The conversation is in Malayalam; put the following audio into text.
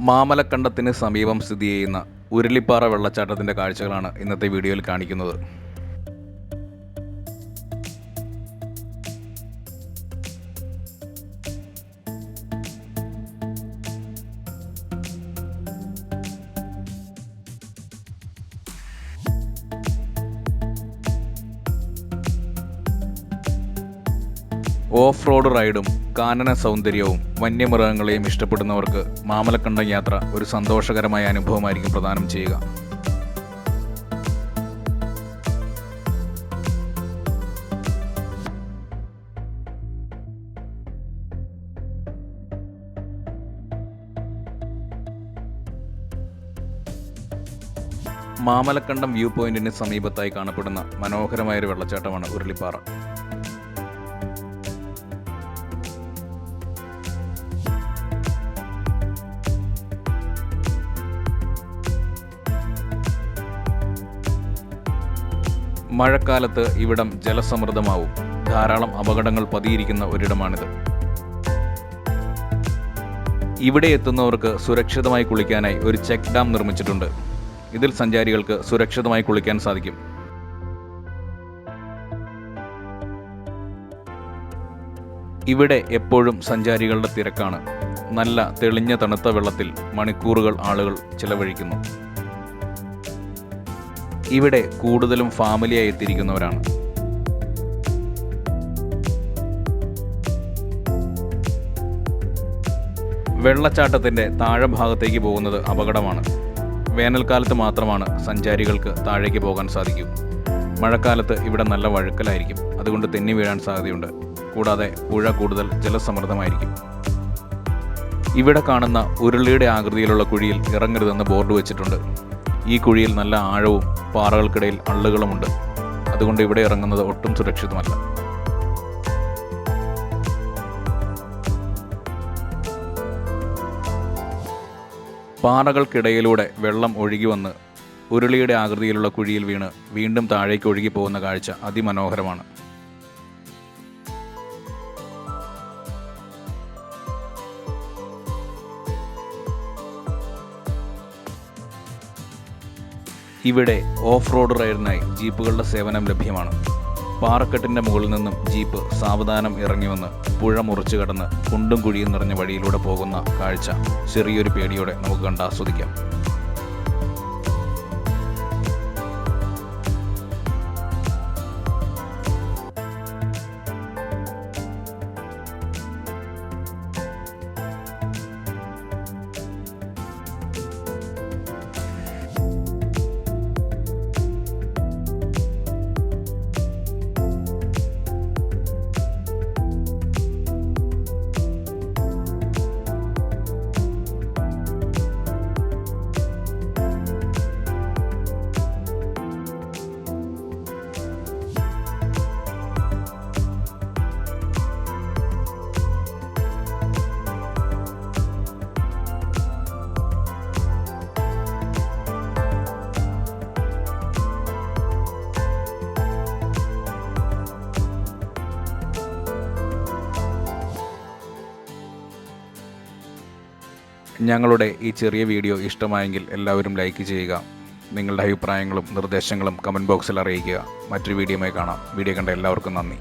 മാമലക്കണ്ടത്തിന് സമീപം സ്ഥിതി ചെയ്യുന്ന ഉരുളിപ്പാറ വെള്ളച്ചാട്ടത്തിൻ്റെ കാഴ്ചകളാണ് ഇന്നത്തെ വീഡിയോയിൽ കാണിക്കുന്നത്. ഓഫ് റോഡ് റൈഡും കാനന സൗന്ദര്യവും വന്യമൃഗങ്ങളെയും ഇഷ്ടപ്പെടുന്നവർക്ക് മാമലക്കണ്ടം യാത്ര ഒരു സന്തോഷകരമായ അനുഭവമായിരിക്കും പ്രദാനം ചെയ്യുക. മാമലക്കണ്ടം വ്യൂ പോയിന്റിന് സമീപത്തായി കാണപ്പെടുന്ന മനോഹരമായൊരു വെള്ളച്ചാട്ടമാണ് ഉരുളിപ്പാറ. മഴക്കാലത്ത് ഇവിടം ജലസമൃദ്ധമാവും. ധാരാളം അപകടങ്ങൾ പതിയിരിക്കുന്ന ഒരിടമാണിത്. ഇവിടെ എത്തുന്നവർക്ക് സുരക്ഷിതമായി കുളിക്കാനായി ഒരു ചെക്ക് ഡാം നിർമ്മിച്ചിട്ടുണ്ട്. ഇതിൽ സഞ്ചാരികൾക്ക് സുരക്ഷിതമായി കുളിക്കാൻ സാധിക്കും. ഇവിടെ എപ്പോഴും സഞ്ചാരികളുടെ തിരക്കാണ്. നല്ല തെളിഞ്ഞ തണുത്ത വെള്ളത്തിൽ മണിക്കൂറുകൾ ആളുകൾ ചിലവഴിക്കുന്നു. ഇവിടെ കൂടുതലും ഫാമിലിയായി എത്തിയിരിക്കുന്നവരാണ്. വെള്ളച്ചാട്ടത്തിൻ്റെ താഴെ ഭാഗത്തേക്ക് പോകുന്നത് അപകടമാണ്. വേനൽക്കാലത്ത് മാത്രമാണ് സഞ്ചാരികൾക്ക് താഴേക്ക് പോകാൻ സാധിക്കൂ. മഴക്കാലത്ത് ഇവിടെ നല്ല വഴുക്കലായിരിക്കും. അതുകൊണ്ട് തെന്നി വീഴാൻ സാധ്യതയുണ്ട്. കൂടാതെ പുഴ കൂടുതൽ ജലസമൃദ്ധമായിരിക്കും. ഇവിടെ കാണുന്ന ഉരുളിയുടെ ആകൃതിയിലുള്ള കുഴിയിൽ ഇറങ്ങരുതെന്ന് ബോർഡ് വെച്ചിട്ടുണ്ട്. ഈ കുഴിയിൽ നല്ല ആഴവും പാറകൾക്കിടയിൽ അള്ളുകളുമുണ്ട്. അതുകൊണ്ട് ഇവിടെ ഇറങ്ങുന്നത് ഒട്ടും സുരക്ഷിതമല്ല. പാറകൾക്കിടയിലൂടെ വെള്ളം ഒഴുകി വന്ന് ഉരുളിയുടെ ആകൃതിയിലുള്ള കുഴിയിൽ വീണ് വീണ്ടും താഴേക്ക് ഒഴുകി പോകുന്ന കാഴ്ച അതിമനോഹരമാണ്. ഇവിടെ ഓഫ് റോഡ് റൈഡിനായി ജീപ്പുകളുടെ സേവനം ലഭ്യമാണ്. പാറക്കെട്ടിൻ്റെ മുകളിൽ നിന്നും ജീപ്പ് സാവധാനം ഇറങ്ങി വന്ന് പുഴ മുറിച്ചു കടന്ന് കുണ്ടും കുഴിയും നിറഞ്ഞ വഴിയിലൂടെ പോകുന്ന കാഴ്ച ചെറിയൊരു പേടിയോടെ നമുക്ക് കണ്ട് ആസ്വദിക്കാം. ഞങ്ങളുടെ ഈ ചെറിയ വീഡിയോ ഇഷ്ടമായെങ്കിൽ എല്ലാവരും ലൈക്ക് ചെയ്യുക. നിങ്ങളുടെ അഭിപ്രായങ്ങളും നിർദ്ദേശങ്ങളും കമൻറ്റ് ബോക്സിൽ അറിയിക്കുക. മറ്റൊരു വീഡിയോയുമായി കാണാം. വീഡിയോ കണ്ട എല്ലാവർക്കും നന്ദി.